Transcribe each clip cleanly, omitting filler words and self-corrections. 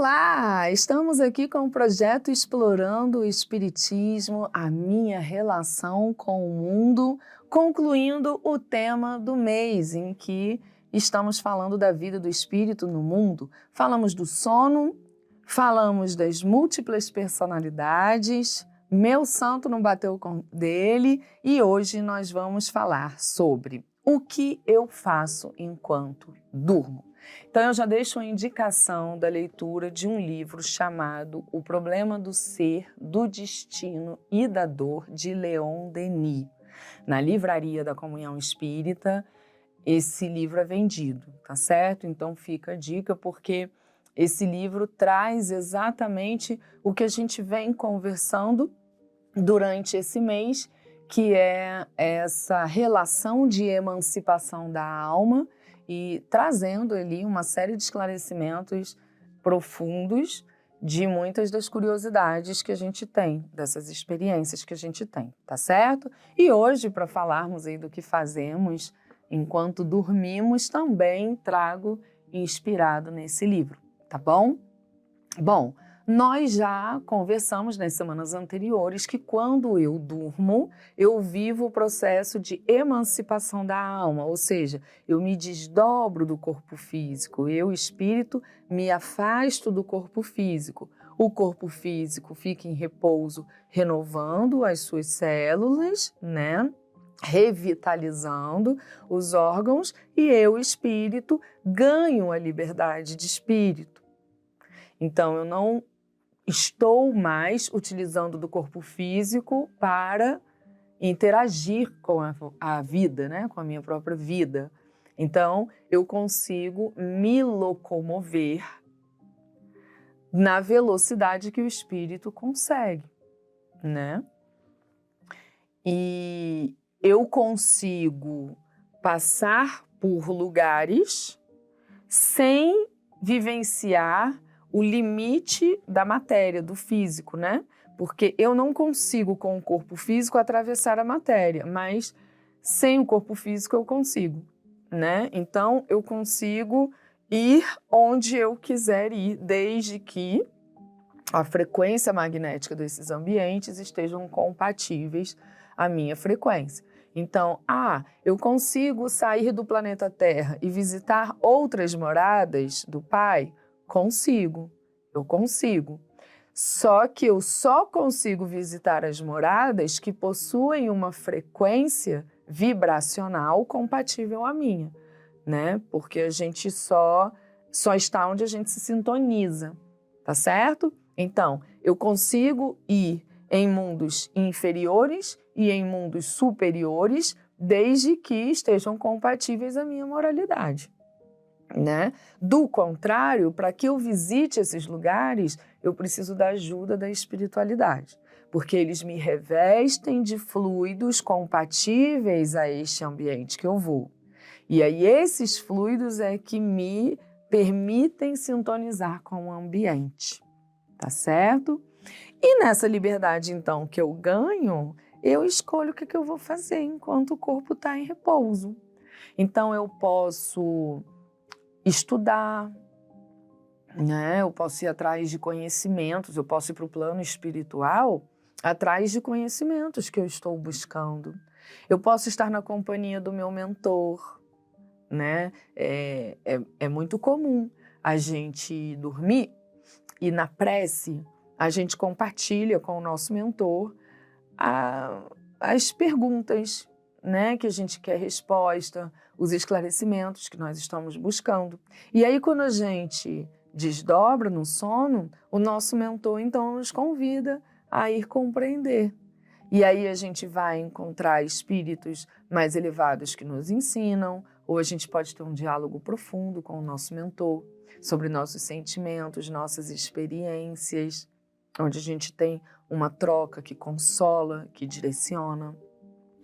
Olá! Estamos aqui com o projeto Explorando o Espiritismo, a minha relação com o mundo, concluindo o tema do mês, em que estamos falando da vida do espírito no mundo. Falamos do sono, falamos das múltiplas personalidades, meu santo não bateu com dele, e hoje nós vamos falar sobre o que eu faço enquanto durmo. Então eu já deixo a indicação da leitura de um livro chamado O Problema do Ser, do Destino e da Dor, de Leon Denis. Na livraria da Comunhão Espírita, esse livro é vendido, tá certo? Então fica a dica, porque esse livro traz exatamente o que a gente vem conversando durante esse mês, que é essa relação de emancipação da alma, e trazendo ali uma série de esclarecimentos profundos de muitas das curiosidades que a gente tem, dessas experiências que a gente tem, tá certo? E hoje, para falarmos aí do que fazemos enquanto dormimos, também trago inspirado nesse livro, tá bom? Bom, nós já conversamos nas semanas anteriores que quando eu durmo, eu vivo o processo de emancipação da alma, ou seja, eu me desdobro do corpo físico, eu, espírito, me afasto do corpo físico. O corpo físico fica em repouso, renovando as suas células, né? Revitalizando os órgãos, e eu, espírito, ganho a liberdade de espírito. Então, eu não estou mais utilizando do corpo físico para interagir com a vida, né? Com a minha própria vida. Então, eu consigo me locomover na velocidade que o espírito consegue, né? E eu consigo passar por lugares sem vivenciar o limite da matéria, do físico, né? Porque eu não consigo, com o corpo físico, atravessar a matéria, mas sem o corpo físico eu consigo, né? Então, eu consigo ir onde eu quiser ir, desde que a frequência magnética desses ambientes estejam compatíveis à minha frequência. Então, eu consigo sair do planeta Terra e visitar outras moradas do Pai? Consigo, eu consigo. Só que eu só consigo visitar as moradas que possuem uma frequência vibracional compatível à minha, né? Porque a gente só está onde a gente se sintoniza, tá certo? Então, eu consigo ir em mundos inferiores e em mundos superiores, desde que estejam compatíveis à minha moralidade, né? Do contrário, para que eu visite esses lugares, eu preciso da ajuda da espiritualidade, porque eles me revestem de fluidos compatíveis a este ambiente que eu vou. E aí esses fluidos é que me permitem sintonizar com o ambiente, tá certo? E nessa liberdade, então, que eu ganho, eu escolho o que eu vou fazer enquanto o corpo está em repouso. Então, eu posso estudar, né? Eu posso ir atrás de conhecimentos, eu posso ir para o plano espiritual atrás de conhecimentos que eu estou buscando. Eu posso estar na companhia do meu mentor, né? É muito comum a gente dormir e na prece a gente compartilha com o nosso mentor as perguntas, né, que a gente quer resposta, os esclarecimentos que nós estamos buscando. E aí, quando a gente desdobra no sono, o nosso mentor, então, nos convida a ir compreender. E aí a gente vai encontrar espíritos mais elevados que nos ensinam, ou a gente pode ter um diálogo profundo com o nosso mentor sobre nossos sentimentos, nossas experiências, onde a gente tem uma troca que consola, que direciona.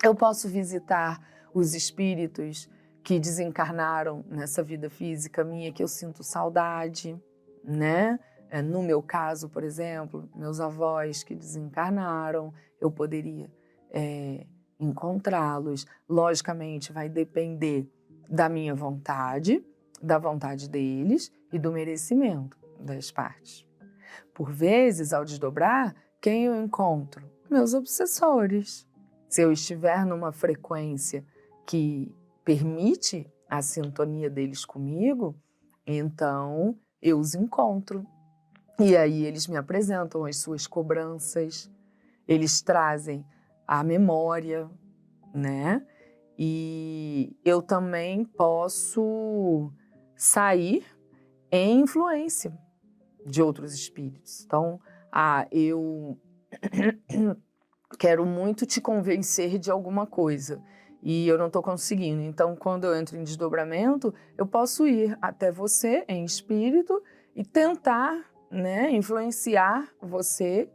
Eu posso visitar os espíritos que desencarnaram nessa vida física minha, que eu sinto saudade, né? No meu caso, por exemplo, meus avós que desencarnaram, eu poderia encontrá-los. Logicamente, vai depender da minha vontade, da vontade deles e do merecimento. das partes. Por vezes, ao desdobrar, quem eu encontro? Meus obsessores. Se eu estiver numa frequência que permite a sintonia deles comigo, então eu os encontro. E aí eles me apresentam as suas cobranças, eles trazem a memória, né? E eu também posso sair em influência de outros espíritos. Então, eu quero muito te convencer de alguma coisa e eu não estou conseguindo. Então, quando eu entro em desdobramento, eu posso ir até você em espírito e tentar, né, influenciar você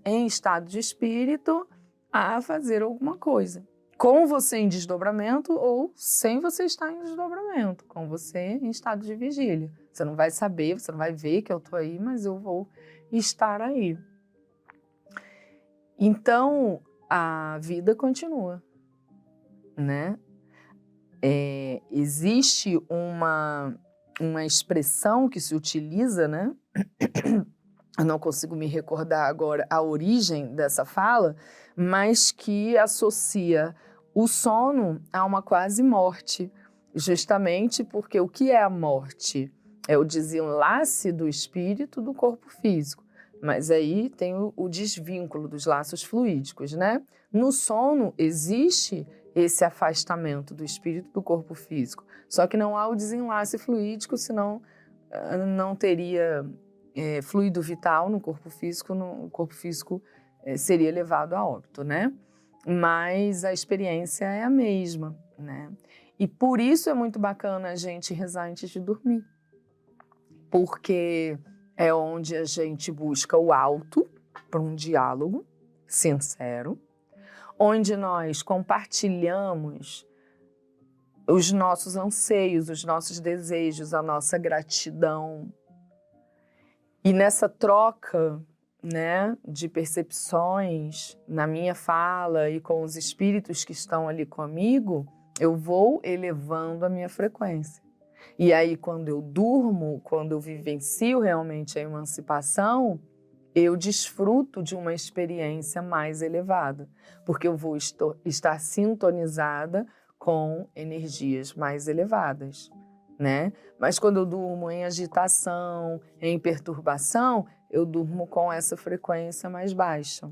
em estado de espírito a fazer alguma coisa. Com você em desdobramento ou sem você estar em desdobramento, com você em estado de vigília. Você não vai saber, você não vai ver que eu estou aí, mas eu vou estar aí. Então, a vida continua, né? Existe uma expressão que se utiliza, né? Eu não consigo me recordar agora a origem dessa fala, mas que associa o sono a uma quase morte, justamente porque o que é a morte? É o desenlace do espírito do corpo físico, mas aí tem o desvínculo dos laços fluídicos, né? No sono existe esse afastamento do espírito do corpo físico, só que não há o desenlace fluídico, senão não teria fluido vital no corpo físico, o corpo físico seria levado a óbito, né? Mas a experiência é a mesma, né? E por isso é muito bacana a gente rezar antes de dormir, porque é onde a gente busca o alto para um diálogo sincero, onde nós compartilhamos os nossos anseios, os nossos desejos, a nossa gratidão. E nessa troca, né, de percepções na minha fala e com os espíritos que estão ali comigo, eu vou elevando a minha frequência. E aí, quando eu durmo, quando eu vivencio realmente a emancipação, eu desfruto de uma experiência mais elevada, porque eu vou estar sintonizada com energias mais elevadas, né? Mas quando eu durmo em agitação, em perturbação, eu durmo com essa frequência mais baixa.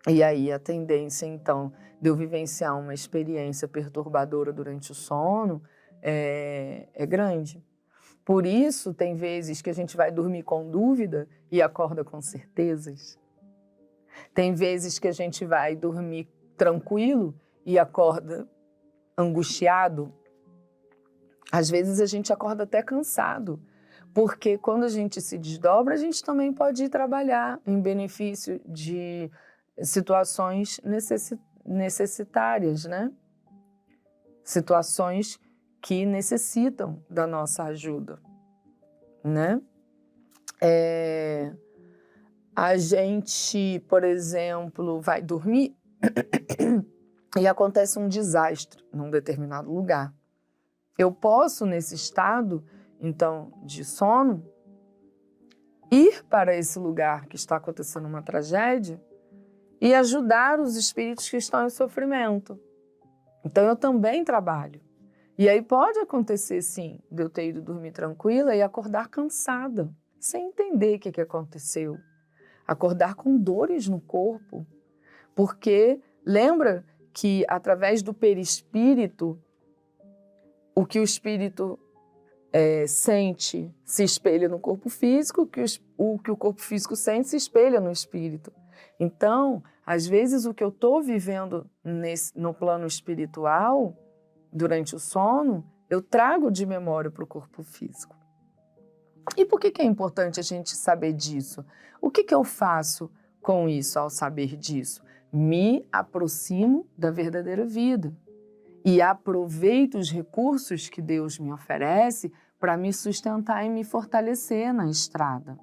E aí a tendência, então, de eu vivenciar uma experiência perturbadora durante o sono é grande. Por isso, tem vezes que a gente vai dormir com dúvida e acorda com certezas. Tem vezes que a gente vai dormir tranquilo e acorda angustiado. Às vezes a gente acorda até cansado, porque quando a gente se desdobra, a gente também pode ir trabalhar em benefício de situações necessitárias, né? Situações que necessitam da nossa ajuda, né? A gente, por exemplo, vai dormir e acontece um desastre num determinado lugar. Eu posso, nesse estado, então, de sono, ir para esse lugar que está acontecendo uma tragédia e ajudar os espíritos que estão em sofrimento. Então, eu também trabalho. E aí pode acontecer, sim, de eu ter ido dormir tranquila e acordar cansada, sem entender o que aconteceu. Acordar com dores no corpo, porque lembra que através do perispírito, o que o espírito sente se espelha no corpo físico, o que o corpo físico sente se espelha no espírito. Então, às vezes o que eu estou vivendo no plano espiritual, durante o sono, eu trago de memória para o corpo físico. E por que é importante a gente saber disso? O que eu faço com isso ao saber disso? Me aproximo da verdadeira vida e aproveito os recursos que Deus me oferece para me sustentar e me fortalecer na estrada.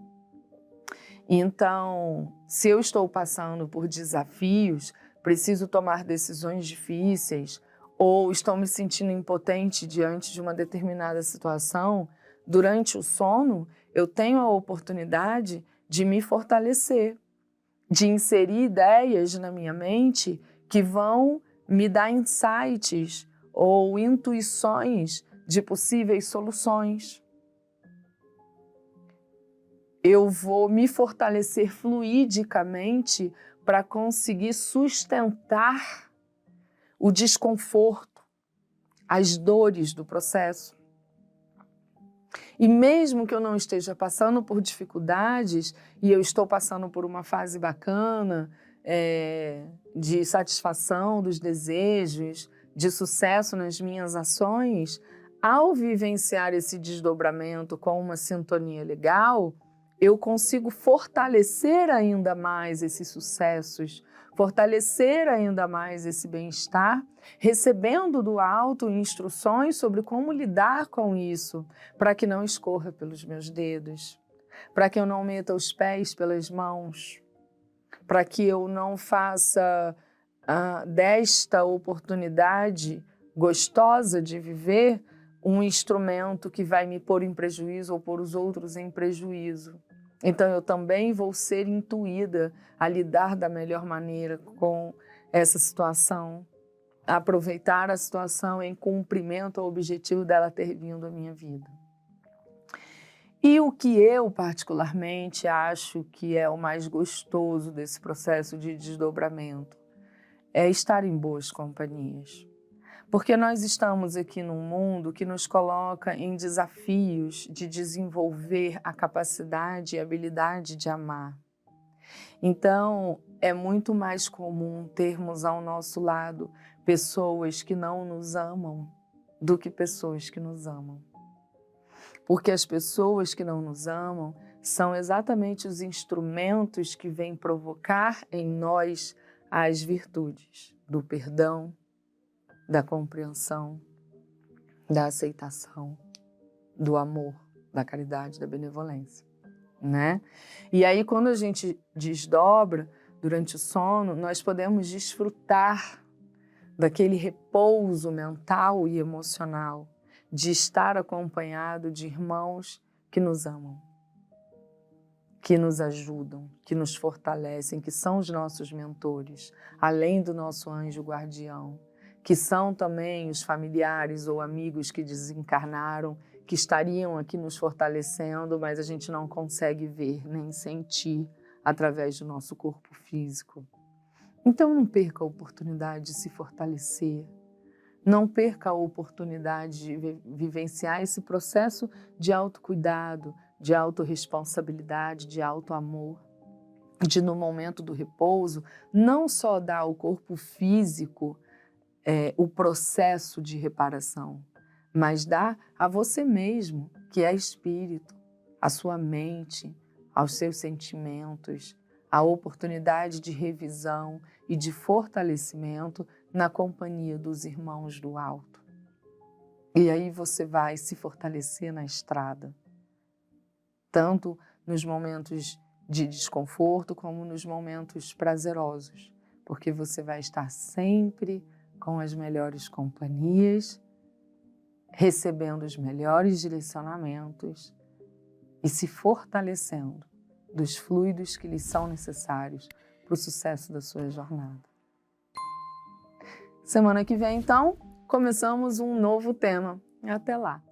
Então, se eu estou passando por desafios, preciso tomar decisões difíceis ou estou me sentindo impotente diante de uma determinada situação, durante o sono, eu tenho a oportunidade de me fortalecer, de inserir ideias na minha mente que vão me dar insights ou intuições de possíveis soluções. Eu vou me fortalecer fluidicamente para conseguir sustentar o desconforto, as dores do processo. E mesmo que eu não esteja passando por dificuldades e eu estou passando por uma fase bacana, de satisfação dos desejos, de sucesso nas minhas ações, ao vivenciar esse desdobramento com uma sintonia legal, eu consigo fortalecer ainda mais esses sucessos, fortalecer ainda mais esse bem-estar, recebendo do alto instruções sobre como lidar com isso, para que não escorra pelos meus dedos, para que eu não meta os pés pelas mãos, para que eu não faça desta oportunidade gostosa de viver um instrumento que vai me pôr em prejuízo ou pôr os outros em prejuízo. Então eu também vou ser intuída a lidar da melhor maneira com essa situação, a aproveitar a situação em cumprimento ao objetivo dela ter vindo à minha vida. E o que eu particularmente acho que é o mais gostoso desse processo de desdobramento é estar em boas companhias. Porque nós estamos aqui num mundo que nos coloca em desafios de desenvolver a capacidade e habilidade de amar. Então, é muito mais comum termos ao nosso lado pessoas que não nos amam do que pessoas que nos amam. Porque as pessoas que não nos amam são exatamente os instrumentos que vêm provocar em nós as virtudes do perdão, da compreensão, da aceitação, do amor, da caridade, da benevolência, né? E aí, quando a gente desdobra durante o sono, nós podemos desfrutar daquele repouso mental e emocional de estar acompanhado de irmãos que nos amam, que nos ajudam, que nos fortalecem, que são os nossos mentores, além do nosso anjo guardião, que são também os familiares ou amigos que desencarnaram, que estariam aqui nos fortalecendo, mas a gente não consegue ver nem sentir através do nosso corpo físico. Então não perca a oportunidade de se fortalecer, não perca a oportunidade de vivenciar esse processo de autocuidado, de autorresponsabilidade, de autoamor, de no momento do repouso, não só dar ao corpo físico o processo de reparação, mas dá a você mesmo, que é espírito, a sua mente, aos seus sentimentos, a oportunidade de revisão e de fortalecimento na companhia dos irmãos do alto. E aí você vai se fortalecer na estrada, tanto nos momentos de desconforto como nos momentos prazerosos, porque você vai estar sempre com as melhores companhias, recebendo os melhores direcionamentos e se fortalecendo dos fluidos que lhes são necessários para o sucesso da sua jornada. Semana que vem, então, começamos um novo tema. Até lá!